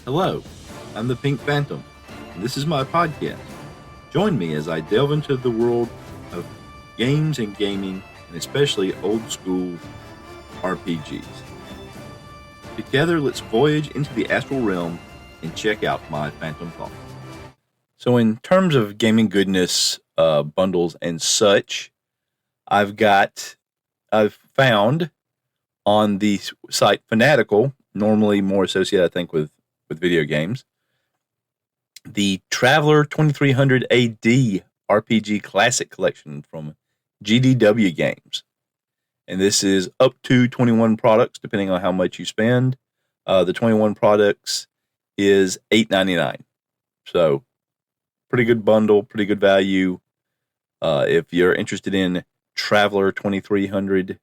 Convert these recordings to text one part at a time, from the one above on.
Hello, I'm the Pink Phantom, and this is my podcast. Join me as I delve into the world of games and gaming, and especially old school RPGs. Together, let's voyage into the astral realm and check out my Phantom thoughts. So, in terms of gaming goodness, bundles, and such, I've found on the site Fanatical, normally more associated, I think, with video games, the Traveler 2300 AD RPG Classic Collection from GDW Games. And this is up to 21 products, depending on how much you spend. The 21 products is $8.99. So, pretty good bundle, pretty good value. If you're interested in Traveler 2300,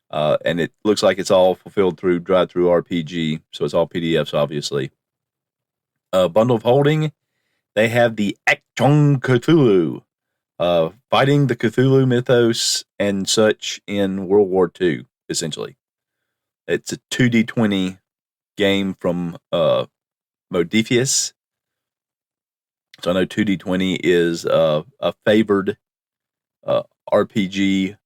and it looks like it's all fulfilled through Drive-Thru RPG, so it's all PDFs, obviously. Bundle of holding, they have the Achtung Cthulhu, fighting the Cthulhu mythos and such in World War II, essentially. It's a 2D20 game from Modiphius. So I know 2D20 is a favored RPG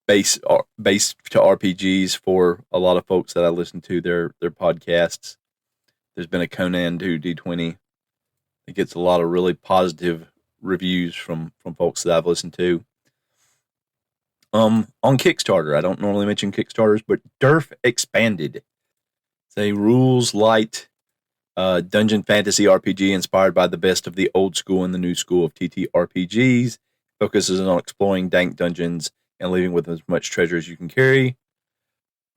base to RPGs for a lot of folks that I listen to their podcasts. There's been a Conan 2D20. It gets a lot of really positive reviews from folks that I've listened to. On Kickstarter, I don't normally mention Kickstarters, but DERF Expanded. It's a rules light dungeon fantasy RPG inspired by the best of the old school and the new school of TTRPGs. Focuses on exploring dank dungeons and leaving with as much treasure as you can carry.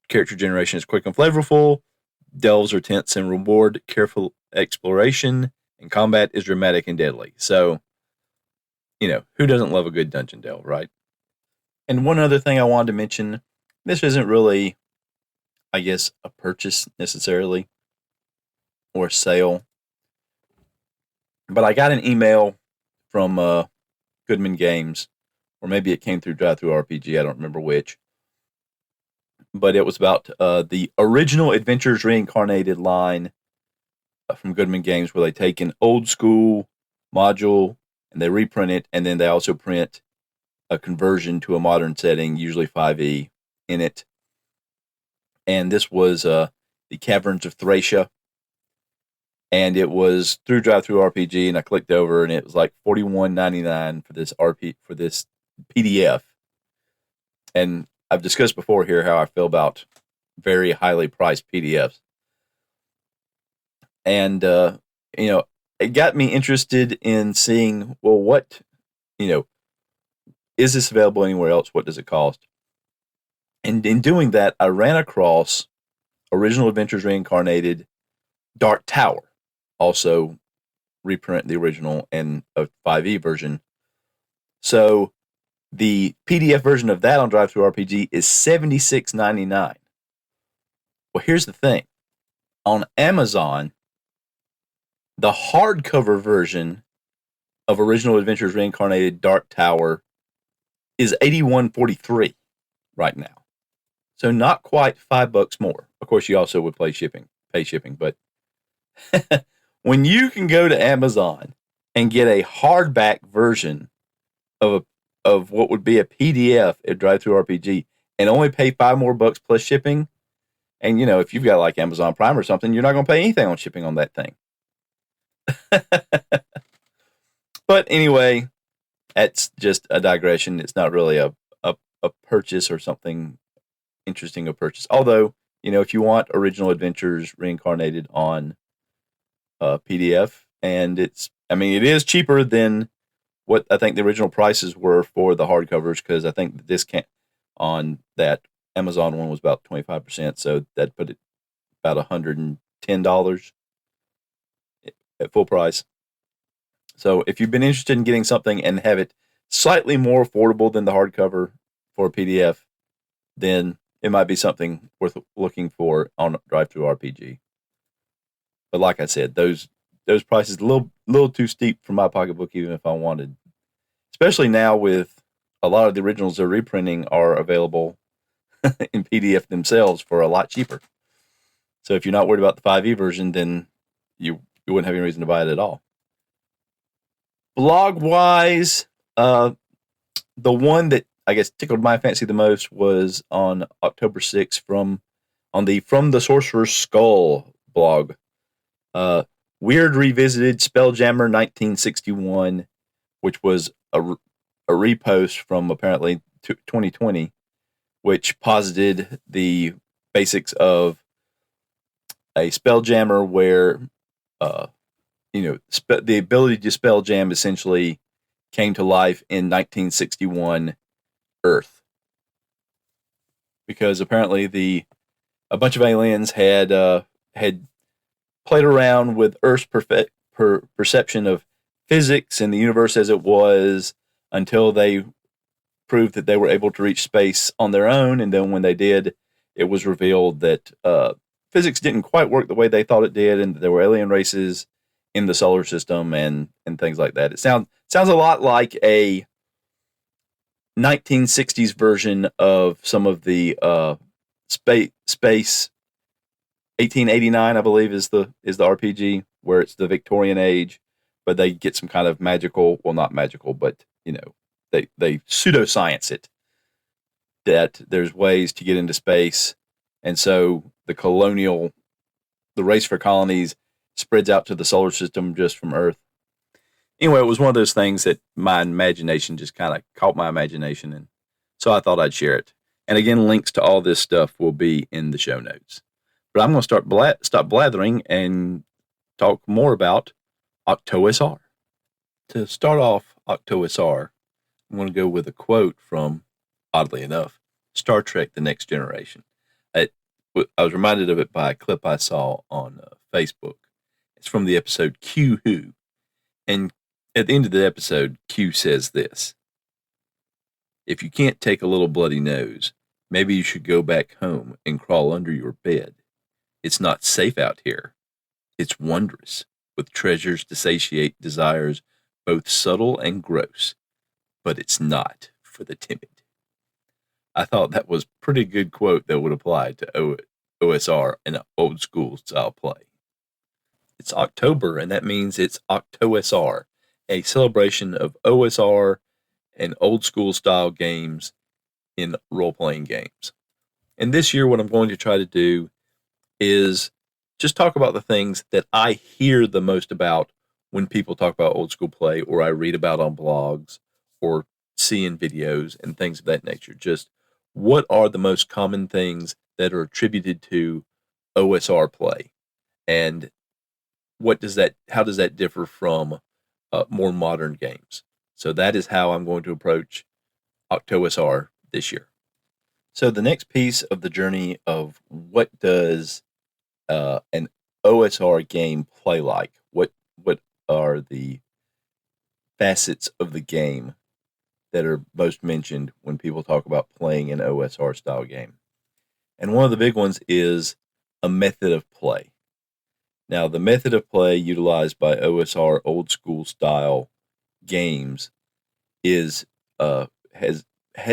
Character generation is quick and flavorful. Delves are tense and reward careful exploration. And combat is dramatic and deadly. So, who doesn't love a good dungeon delve, right? And one other thing I wanted to mention, this isn't really, I guess, a purchase necessarily or a sale. But I got an email from Goodman Games, or maybe it came through Drive-Thru RPG, I don't remember which. But it was about the original Adventures Reincarnated line from Goodman Games, where they take an old school module and they reprint it, and then they also print a conversion to a modern setting, usually 5e, in it. And this was the Caverns of Thracia. And it was through Drive-Thru RPG, and I clicked over, and it was like $41.99 for this PDF. And I've discussed before here how I feel about very highly priced PDFs. And, it got me interested in seeing, well, what, is this available anywhere else? What does it cost? And in doing that, I ran across Original Adventures Reincarnated Dark Tower, also reprint the original and a 5e version. So the PDF version of that on Drive-Thru RPG is $76.99. Well, here's the thing. On Amazon, the hardcover version of Original Adventures Reincarnated Dark Tower is $81.43 right now. So not quite $5 more. Of course, you also would pay shipping, but when you can go to Amazon and get a hardback version of what would be a PDF at Drive-Thru RPG and only pay $5 more plus shipping, and if you've got like Amazon Prime or something, you're not going to pay anything on shipping on that thing. But anyway, that's just a digression. It's not really a purchase or something interesting of purchase. Although, if you want Original Adventures Reincarnated on PDF, and it is cheaper than what I think the original prices were for the hardcovers, because I think the discount on that Amazon one was about 25%, so that put it about $110 at full price. So if you've been interested in getting something and have it slightly more affordable than the hardcover for a PDF, then it might be something worth looking for on Drive-Thru RPG. But like I said, those prices a little too steep for my pocketbook, even if I wanted. Especially now with a lot of the originals they're reprinting are available in PDF themselves for a lot cheaper. So if you're not worried about the 5e version, then you wouldn't have any reason to buy it at all. Blog wise, the one that I guess tickled my fancy the most was on October 6th from the Sorcerer's Skull blog. Weird Revisited Spelljammer 1961, which was a repost from apparently 2020, which posited the basics of a Spelljammer where, the ability to Spelljam essentially came to life in 1961 Earth. Because apparently a bunch of aliens had played around with Earth's perception of physics and the universe as it was until they proved that they were able to reach space on their own. And then when they did, it was revealed that physics didn't quite work the way they thought it did, and that there were alien races in the solar system and things like that. It sounds a lot like a 1960s version of some of the space 1889, I believe, is the RPG, where it's the Victorian age, but they get some kind of magical, well, not magical, but they pseudoscience it, that there's ways to get into space, and so the race for colonies spreads out to the solar system just from Earth. Anyway, it was one of those things that my imagination just kind of caught my imagination, and so I thought I'd share it. And again, links to all this stuff will be in the show notes. But I'm going to stop blathering and talk more about OctOSR. To start off OctOSR, I'm going to go with a quote from, oddly enough, Star Trek: The Next Generation. I was reminded of it by a clip I saw on Facebook. It's from the episode Q Who. And at the end of the episode, Q says this: "If you can't take a little bloody nose, maybe you should go back home and crawl under your bed. It's not safe out here. It's wondrous, with treasures to satiate desires both subtle and gross, but it's not for the timid." I thought that was a pretty good quote that would apply to OSR and old school style play. It's October, and that means it's OctOSR, a celebration of OSR and old school style games in role-playing games. And this year, what I'm going to try to do is just talk about the things that I hear the most about when people talk about old school play, or I read about on blogs, or see in videos and things of that nature. Just what are the most common things that are attributed to OSR play, and how does that differ from more modern games? So that is how I'm going to approach OctOSR this year. So the next piece of the journey of what does an OSR game play like? What are the facets of the game that are most mentioned when people talk about playing an OSR style game? And one of the big ones is a method of play. Now, the method of play utilized by OSR old school style games is has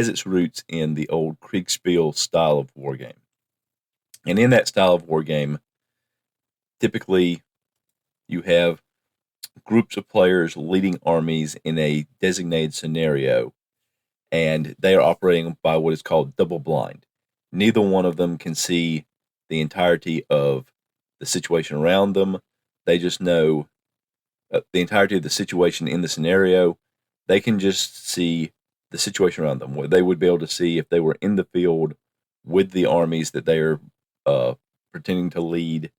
its roots in the old Kriegspiel style of war game. And in that style of war game, typically you have groups of players leading armies in a designated scenario, and they are operating by what is called double blind. Neither one of them can see the entirety of the situation around them. They just know the entirety of the situation in the scenario. They can just see the situation around them. They would be able to see if they were in the field with the armies that they are pretending to lead.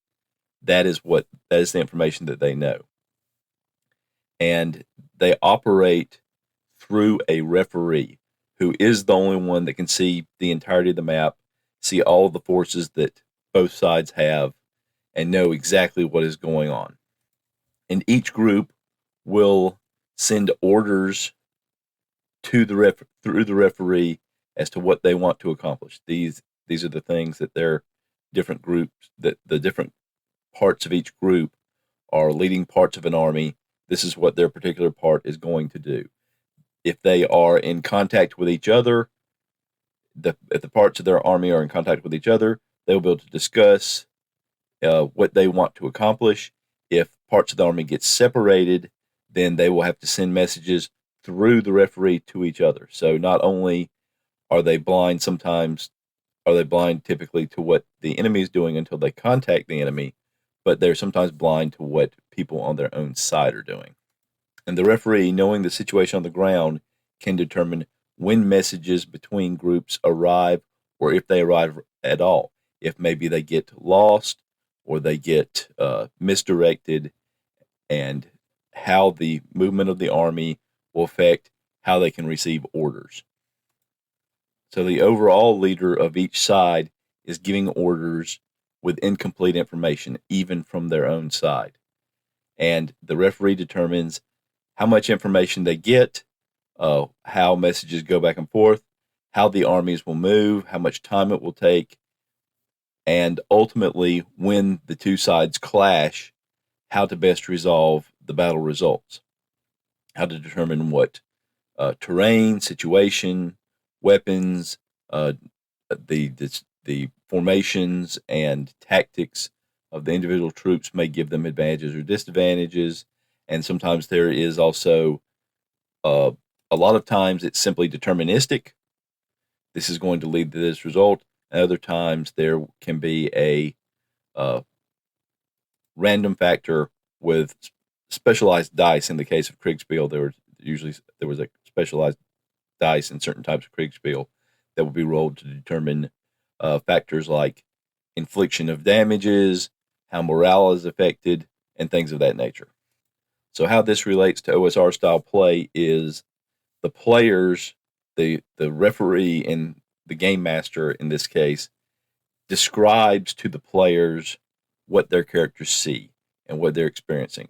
That is the information that they know. And they operate through a referee who is the only one that can see the entirety of the map, see all of the forces that both sides have, and know exactly what is going on. And each group will send orders to through the referee as to what they want to accomplish. These are the things that their different groups, that the different parts of each group are leading parts of an army. This is what their particular part is going to do. If they are in contact with each other, if the parts of their army are in contact with each other, they'll be able to discuss what they want to accomplish. If parts of the army get separated, then they will have to send messages through the referee to each other. So not only are they blind, sometimes are they blind typically to what the enemy is doing until they contact the enemy, but they're sometimes blind to what people on their own side are doing. And the referee, knowing the situation on the ground, can determine when messages between groups arrive or if they arrive at all. If maybe they get lost or they get misdirected, and how the movement of the army will affect how they can receive orders. So the overall leader of each side is giving orders with incomplete information, even from their own side. And the referee determines how much information they get, how messages go back and forth, how the armies will move, how much time it will take, and ultimately, when the two sides clash, how to best resolve the battle results, how to determine what terrain, situation, weapons, uh, the formations and tactics of the individual troops may give them advantages or disadvantages. And sometimes there is also a lot of times it's simply deterministic. This is going to lead to this result. And other times there can be a random factor with specialized dice. In the case of Kriegspiel, there was a specialized dice in certain types of Kriegspiel that will be rolled to determine factors like infliction of damages, how morale is affected, and things of that nature. So how this relates to OSR style play is the players, the referee and the game master in this case, describes to the players what their characters see and what they're experiencing.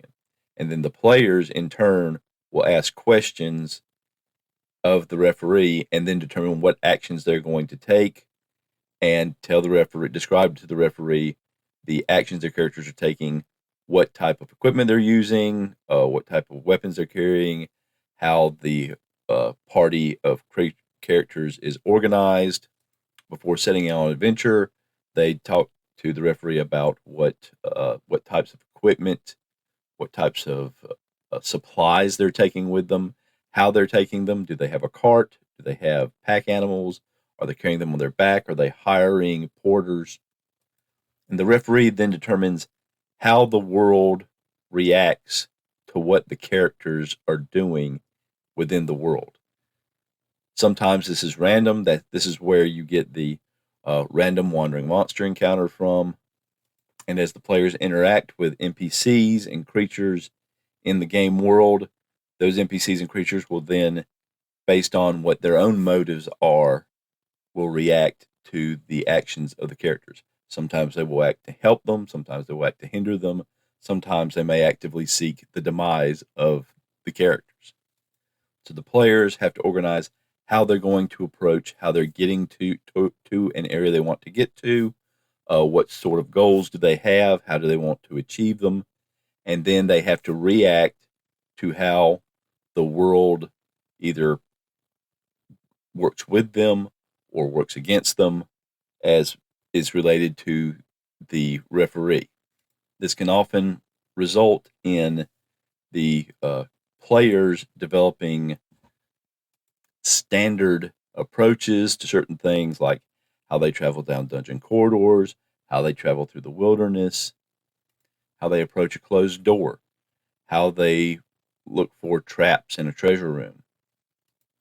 And then the players in turn will ask questions of the referee and then determine what actions they're going to take and describe to the referee the actions their characters are taking, what type of equipment they're using, what type of weapons they're carrying, how the party of characters is organized. Before setting out on an adventure, they talk to the referee about what types of equipment, what types of supplies they're taking with them, how they're taking them. Do they have a cart? Do they have pack animals? Are they carrying them on their back? Are they hiring porters? And the referee then determines how the world reacts to what the characters are doing within the world. Sometimes this is random. This is where you get the random wandering monster encounter from. And as the players interact with NPCs and creatures in the game world, those NPCs and creatures will then, based on what their own motives are, will react to the actions of the characters. Sometimes they will act to help them. Sometimes they will act to hinder them. Sometimes they may actively seek the demise of the characters. So the players have to organize how they're going to approach, how they're getting to an area they want to get to, what sort of goals do they have, how do they want to achieve them, and then they have to react to how the world either works with them or works against them, as is related to the referee. This can often result in the players developing standard approaches to certain things, like how they travel down dungeon corridors, how they travel through the wilderness, how they approach a closed door, how they look for traps in a treasure room.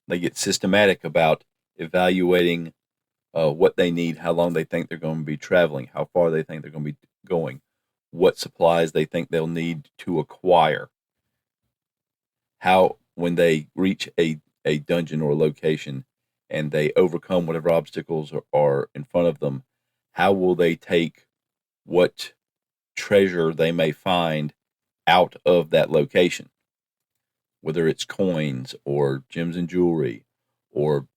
They get systematic about evaluating what they need, how long they think they're going to be traveling, how far they think they're going to be going, what supplies they think they'll need to acquire, how, when they reach a dungeon or a location and they overcome whatever obstacles are in front of them, how will they take what treasure they may find out of that location, whether it's coins or gems and jewelry or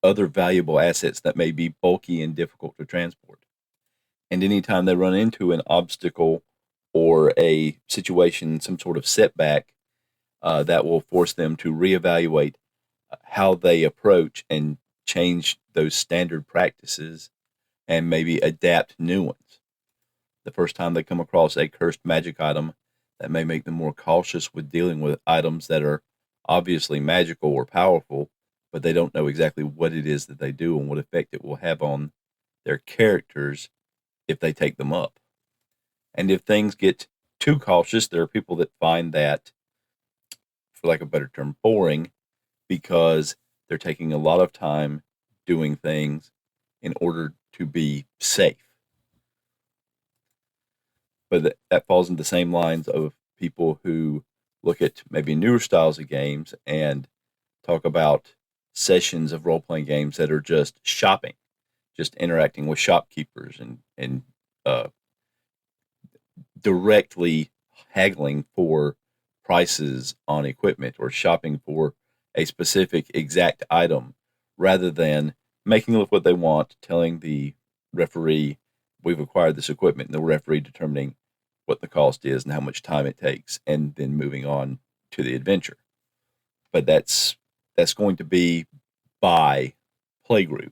other valuable assets that may be bulky and difficult to transport. And anytime they run into an obstacle or a situation, some sort of setback, that will force them to reevaluate how they approach and change those standard practices and maybe adapt new ones. The first time they come across a cursed magic item, that may make them more cautious with dealing with items that are obviously magical or powerful, but they don't know exactly what it is that they do and what effect it will have on their characters if they take them up. And if things get too cautious, there are people that find that, for lack of a better term, boring, because they're taking a lot of time doing things in order to be safe. But that falls into the same lines of people who look at maybe newer styles of games and talk about sessions of role playing games that are just shopping, just interacting with shopkeepers and uh, directly haggling for prices on equipment or shopping for a specific exact item rather than making look what they want, telling the referee, we've acquired this equipment, and the referee determining what the cost is and how much time it takes, and then moving on to the adventure. But that's going to be by playgroup,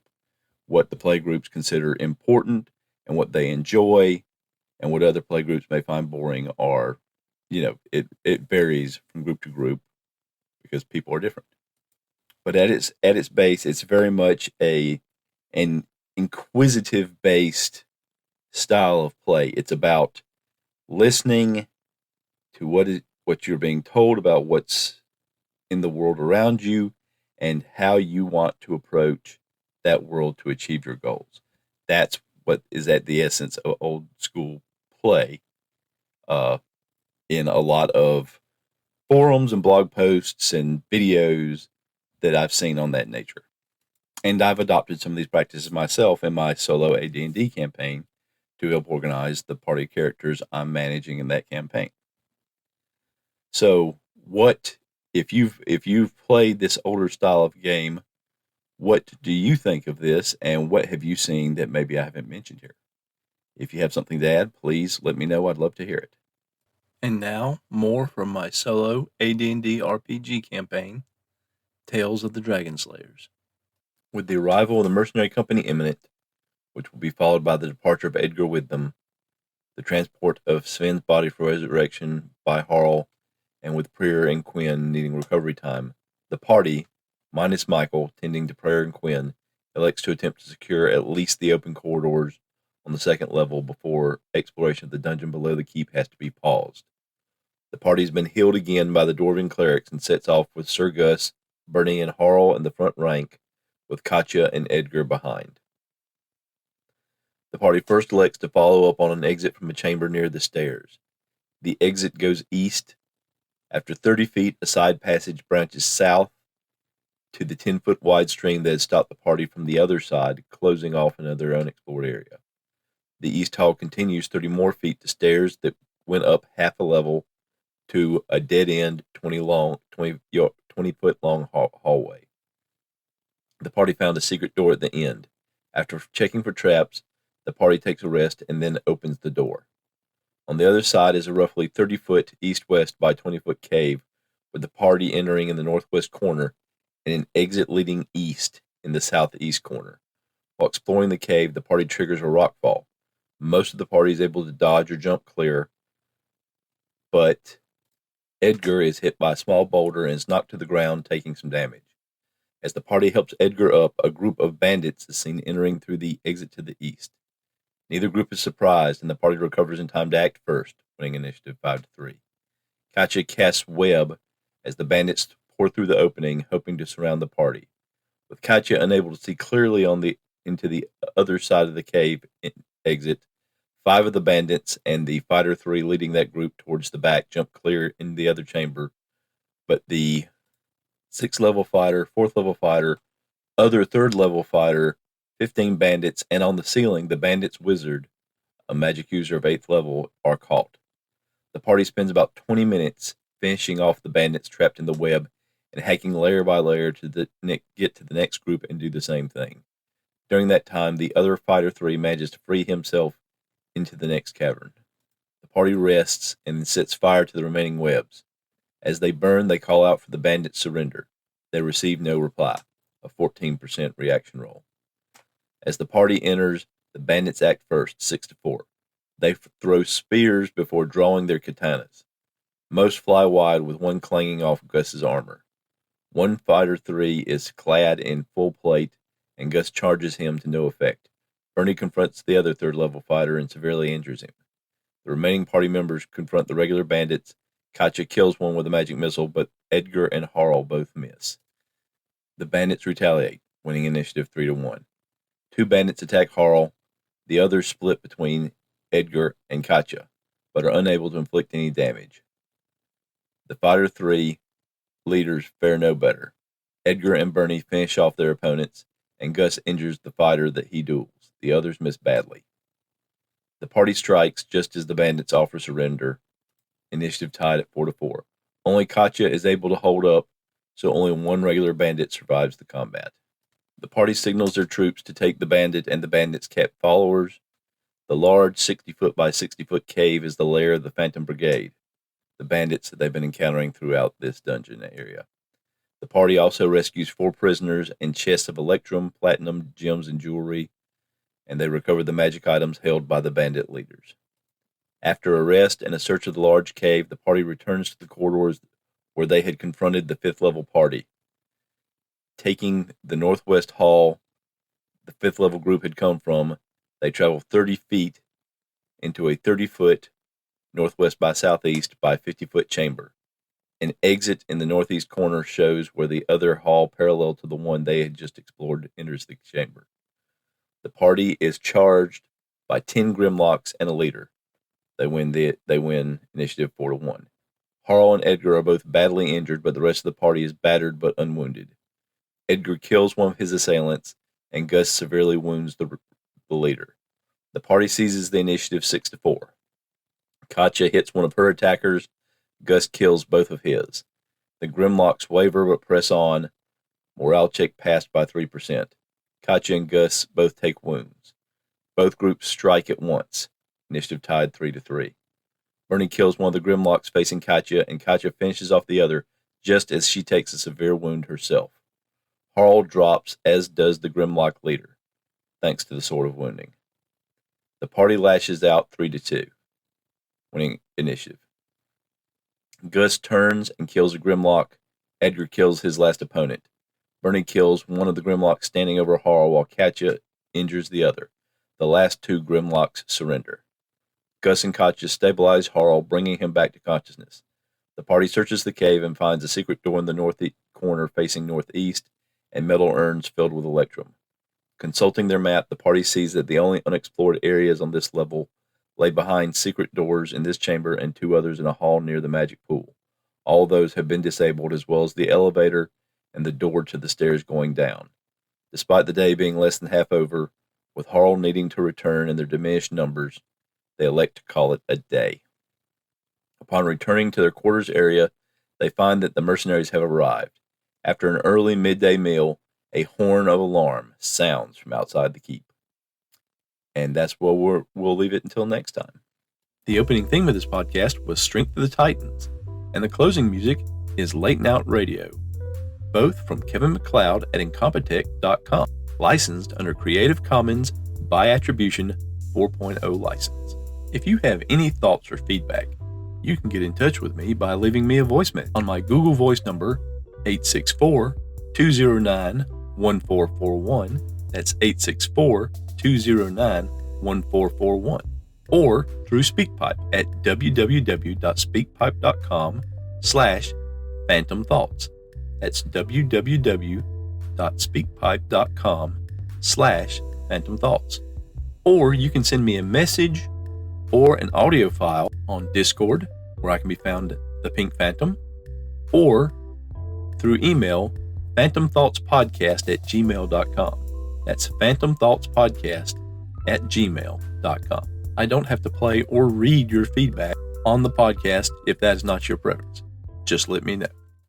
what the playgroups consider important and what they enjoy, and what other playgroups may find boring are, it varies from group to group because people are different. But at its base, it's very much an inquisitive based style of play. It's about listening to what you're being told about what's in the world around you and how you want to approach that world to achieve your goals. That's what is at the essence of old school play, uh, in a lot of forums and blog posts and videos that I've seen on that nature. And I've adopted some of these practices myself in my solo AD&D campaign to help organize the party characters I'm managing in that campaign. So, what if you've played this older style of game, what do you think of this, and what have you seen that maybe I haven't mentioned here? If you have something to add, please let me know. I'd love to hear it. And now, more from my solo AD&D RPG campaign, Tales of the Dragon Slayers. With the arrival of the mercenary company imminent, which will be followed by the departure of Edgar with them, the transport of Sven's body for resurrection by Harl, and with Prier and Quinn needing recovery time, the party, minus Michael tending to Prier and Quinn, elects to attempt to secure at least the open corridors on the second level before exploration of the dungeon below the keep has to be paused. The party has been healed again by the Dwarven clerics and sets off with Sir Gus, Bernie, and Harl in the front rank, with Katya and Edgar behind. The party first elects to follow up on an exit from a chamber near the stairs. The exit goes east. After 30 feet, a side passage branches south to the 10-foot wide stream that had stopped the party from the other side, closing off another unexplored area. The east hall continues 30 more feet to stairs that went up half a level to a dead-end 20-foot long hallway. The party found a secret door at the end. After checking for traps, the party takes a rest and then opens the door. On the other side is a roughly 30-foot east-west by 20-foot cave, with the party entering in the northwest corner and an exit leading east in the southeast corner. While exploring the cave, the party triggers a rockfall. Most of the party is able to dodge or jump clear, but Edgar is hit by a small boulder and is knocked to the ground, taking some damage. As the party helps Edgar up, a group of bandits is seen entering through the exit to the east. Neither group is surprised, and the party recovers in time to act first, winning initiative 5-3. Katya casts web as the bandits pour through the opening, hoping to surround the party. With Katya unable to see clearly into the other side of the cave exit, 5 of the bandits and the Fighter 3 leading that group towards the back jump clear in the other chamber, but the 6th level fighter, 4th level fighter, other 3rd level fighter, 15 bandits, and on the ceiling, the bandits wizard, a magic user of 8th level, are caught. The party spends about 20 minutes finishing off the bandits trapped in the web and hacking layer by layer to get to the next group and do the same thing. During that time, the other Fighter 3 manages to free himself into the next cavern. The party rests and then sets fire to the remaining webs. As they burn, they call out for the bandits' surrender. They receive no reply, a 14% reaction roll. As the party enters, the bandits act first, 6-4. They throw spears before drawing their katanas. Most fly wide with one clanging off Gus's armor. One fighter 3 is clad in full plate, and Gus charges him to no effect. Bernie confronts the other third-level fighter and severely injures him. The remaining party members confront the regular bandits. Katya kills one with a magic missile, but Edgar and Harl both miss. The bandits retaliate, winning initiative 3-1. 2 bandits attack Harl. The others split between Edgar and Katya, but are unable to inflict any damage. The Fighter 3 leaders fare no better. Edgar and Bernie finish off their opponents, and Gus injures the fighter that he duels. The others miss badly. The party strikes just as the bandits offer surrender. Initiative tied at 4-4. Only Katya is able to hold up, so only one regular bandit survives the combat. The party signals their troops to take the bandit and the bandit's kept followers. The large 60-foot by 60-foot cave is the lair of the Phantom Brigade, the bandits that they've been encountering throughout this dungeon area. The party also rescues 4 prisoners and chests of electrum, platinum, gems, and jewelry, and they recover the magic items held by the bandit leaders. After a rest and a search of the large cave, the party returns to the corridors where they had confronted the 5th level party. Taking the northwest hall the 5th level group had come from, they travel 30 feet into a 30-foot northwest by southeast by 50-foot chamber. An exit in the northeast corner shows where the other hall parallel to the one they had just explored enters the chamber. The party is charged by 10 Grimlocks and a leader. They win initiative 4-1. Harl and Edgar are both badly injured, but the rest of the party is battered but unwounded. Edgar kills one of his assailants, and Gus severely wounds the leader. The party seizes the initiative 6-4. Katya hits one of her attackers. Gus kills both of his. The Grimlocks waver but press on. Morale check passed by 3%. Katya and Gus both take wounds. Both groups strike at once. Initiative tied 3-3. Bernie kills one of the Grimlocks facing Katya, and Katya finishes off the other just as she takes a severe wound herself. Harl drops, as does the Grimlock leader, thanks to the Sword of Wounding. The party lashes out 3-2, winning initiative. Gus turns and kills a Grimlock. Edgar kills his last opponent. Bernie kills one of the Grimlocks standing over Harl while Katya injures the other. The last 2 Grimlocks surrender. Gus and Katya stabilize Harl, bringing him back to consciousness. The party searches the cave and finds a secret door in the northeast corner facing northeast and metal urns filled with electrum. Consulting their map, the party sees that the only unexplored areas on this level lay behind secret doors in this chamber and 2 others in a hall near the magic pool. All those have been disabled, as well as the elevator and the door to the stairs going down. Despite the day being less than half over, with Harl needing to return and their diminished numbers, they elect to call it a day. Upon returning to their quarters area, they find that the mercenaries have arrived. After an early midday meal, a horn of alarm sounds from outside the keep. And that's where we'll leave it until next time. The opening theme of this podcast was Strength of the Titans, and the closing music is Late Night Radio, both from Kevin MacLeod at Incompetech.com, licensed under Creative Commons by Attribution 4.0 license. If you have any thoughts or feedback, you can get in touch with me by leaving me a voicemail on my Google Voice number, 864-209-1441. That's 864-209-1441. Or through SpeakPipe at www.speakpipe.com/Phantom Thoughts. That's www.speakpipe.com/Phantom Thoughts. Or you can send me a message or an audio file on Discord, where I can be found the Pink Phantom, or through email, phantomthoughtspodcast@gmail.com. That's phantomthoughtspodcast@gmail.com. I don't have to play or read your feedback on the podcast if that is not your preference. Just let me know.